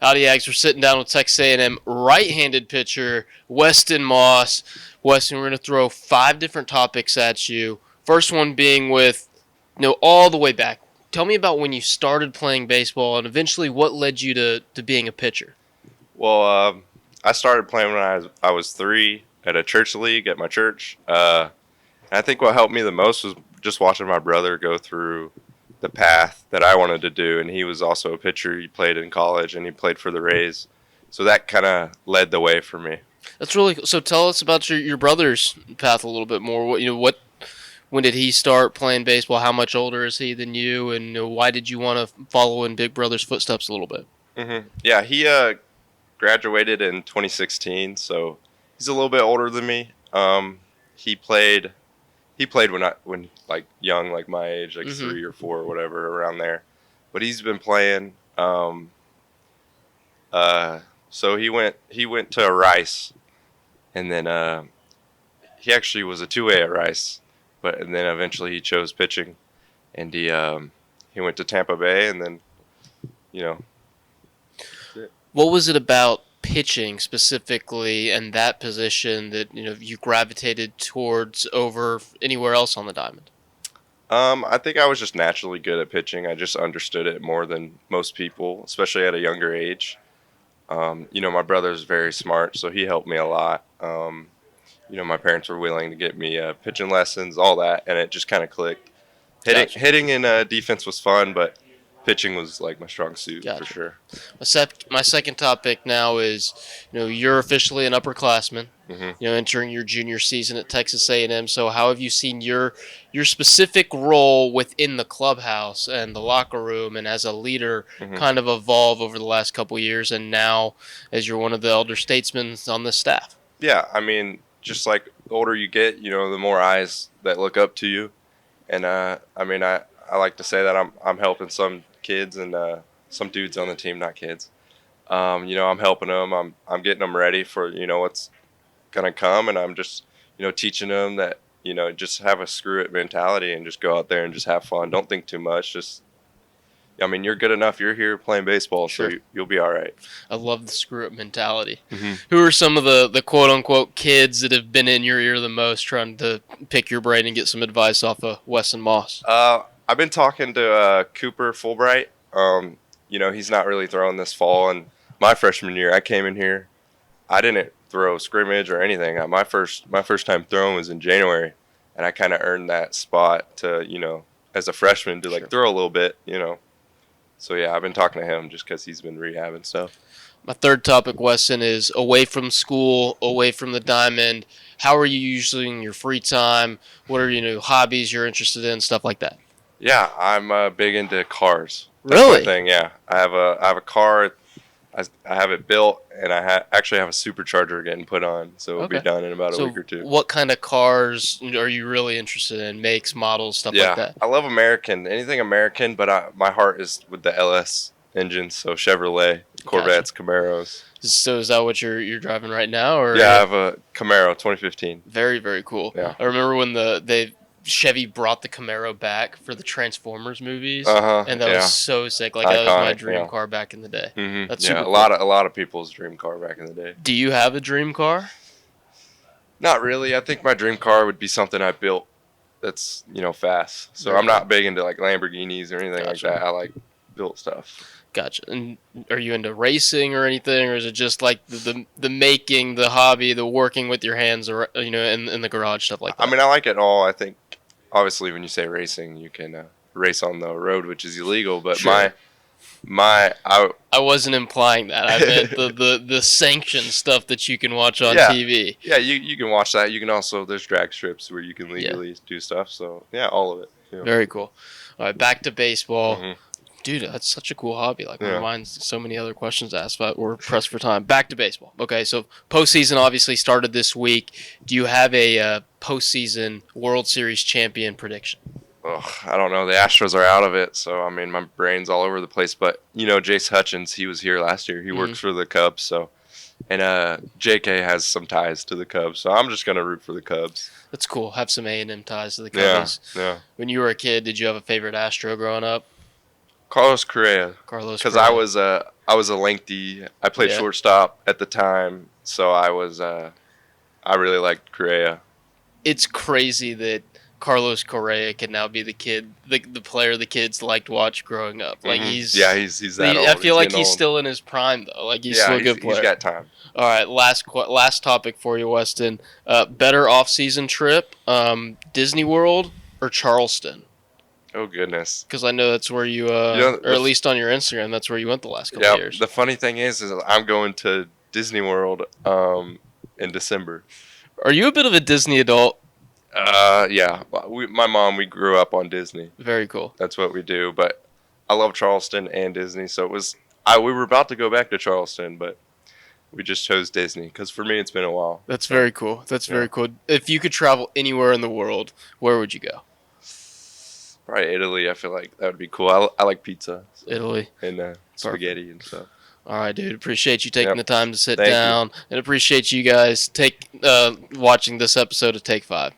Howdy, Aggies. We're sitting down with Texas A&M right-handed pitcher Weston Moss. Weston, we're going to throw 5 different topics at you. First one being with, all the way back. Tell me about when you started playing baseball and eventually what led you to being a pitcher. Well, I started playing when I was 3 at a church league at my church. And I think what helped me the most was just watching my brother go through the path that I wanted to do. And he was also a pitcher. He played in college and he played for the Rays. So that kind of led the way for me. That's really cool. So tell us about your brother's path a little bit more. When did he start playing baseball? How much older is he than you? And why did you want to follow in Big Brother's footsteps a little bit? Yeah, he graduated in 2016, so he's a little bit older than me. He played when like young, like my age, like 3 or 4 or whatever, around there. But he's been playing. So he went to Rice, and then he actually was a 2A at Rice, and then eventually he chose pitching, and he went to Tampa Bay, and then What was it about pitching specifically and that position that you gravitated towards over anywhere else on the diamond? I think I was just naturally good at pitching. I just understood it more than most people, especially at a younger age. My brother's very smart, so he helped me a lot. My parents were willing to get me pitching lessons, all that, and it just kind of clicked. Hitting and defense was fun, but pitching was like my strong suit for sure. My second topic now is, you're officially an upperclassman. Entering your junior season at Texas A&M. So how have you seen your specific role within the clubhouse and the locker room and as a leader kind of evolve over the last couple of years, and now as you're one of the elder statesmen on the staff? Yeah, I mean, just like the older you get, the more eyes that look up to you. And I like to say that I'm helping some kids and some dudes on the team, not kids. I'm helping them. I'm getting them ready for what's gonna come, and I'm just teaching them that just have a screw it mentality and just go out there and just have fun. Don't think too much. You're good enough. You're here playing baseball, so you'll be all right. I love the screw up mentality. Who are some of the quote unquote kids that have been in your ear the most, trying to pick your brain and get some advice off of Weston Moss? I've been talking to Cooper Fulbright. He's not really throwing this fall, and my freshman year, I came in here. I didn't throw scrimmage or anything. My first time throwing was in January, and I kind of earned that spot to as a freshman to throw a little bit. So yeah, I've been talking to him just because he's been rehabbing stuff. My third topic, Weston, is away from school, away from the diamond. How are you using your free time? What are hobbies you're interested in, stuff like that? Yeah, I'm big into cars. That's really? My thing, yeah. I have a car. I have it built, and I actually have a supercharger getting put on, so it'll be done in about a week or 2. What kind of cars are you really interested in? Makes, models, stuff like that? I love anything American, but my heart is with the LS engines, so Chevrolet, Corvettes, Camaros. So is that what you're driving right now? Or? Yeah, I have a Camaro 2015. Very, very cool. Yeah. I remember when Chevy brought the Camaro back for the Transformers movies, and that was so sick. Like, that was my dream car back in the day. That's super cool. A lot of people's dream car back in the day. Do you have a dream car? Not really. I think my dream car would be something I built that's fast. So I'm not big into like Lamborghinis or anything like that. I like built stuff. Gotcha. And are you into racing or anything, or is it just like the making, the hobby, the working with your hands, or in the garage, stuff like that? I like it all. I think obviously when you say racing, you can race on the road, which is illegal. But sure. I wasn't implying that. I meant the sanctioned stuff that you can watch on TV. Yeah, you can watch that. You can also, there's drag strips where you can legally do stuff. So yeah, all of it. Very cool. All right, back to baseball. Dude, that's such a cool hobby. Like, my mind's so many other questions to ask, but we're pressed for time. Back to baseball. Okay, so postseason obviously started this week. Do you have a postseason World Series champion prediction? I don't know. The Astros are out of it, so my brain's all over the place. But Jace Hutchins, he was here last year. He works for the Cubs, so, and JK has some ties to the Cubs, so I'm just gonna root for the Cubs. That's cool. Have some A&M ties to the Cubs. Yeah. When you were a kid, did you have a favorite Astro growing up? Carlos Correa. Carlos Because Correa. I was a lengthy. I played Yeah. shortstop at the time, so I really liked Correa. It's crazy that Carlos Correa can now be the player the kids liked to watch growing up. Like he's that old. I feel like he's old. still in his prime though. Like he's Yeah, still a good player. he's got time. All right, last topic for you, Weston. Better off-season trip, Disney World or Charleston? Oh goodness. Because I know that's where you, or at least on your Instagram, that's where you went the last couple of years. The funny thing is I'm going to Disney World in December. Are you a bit of a Disney adult? Yeah. My mom, we grew up on Disney. Very cool. That's what we do. But I love Charleston and Disney, so it was. We were about to go back to Charleston, but we just chose Disney because for me it's been a while. That's very cool. That's very cool. If you could travel anywhere in the world, where would you go? Probably Italy. I feel like that would be cool. I like pizza. So. Italy. And spaghetti and stuff. All right, dude. Appreciate you taking the time to sit Thank down, and appreciate you guys watching this episode of Take 5.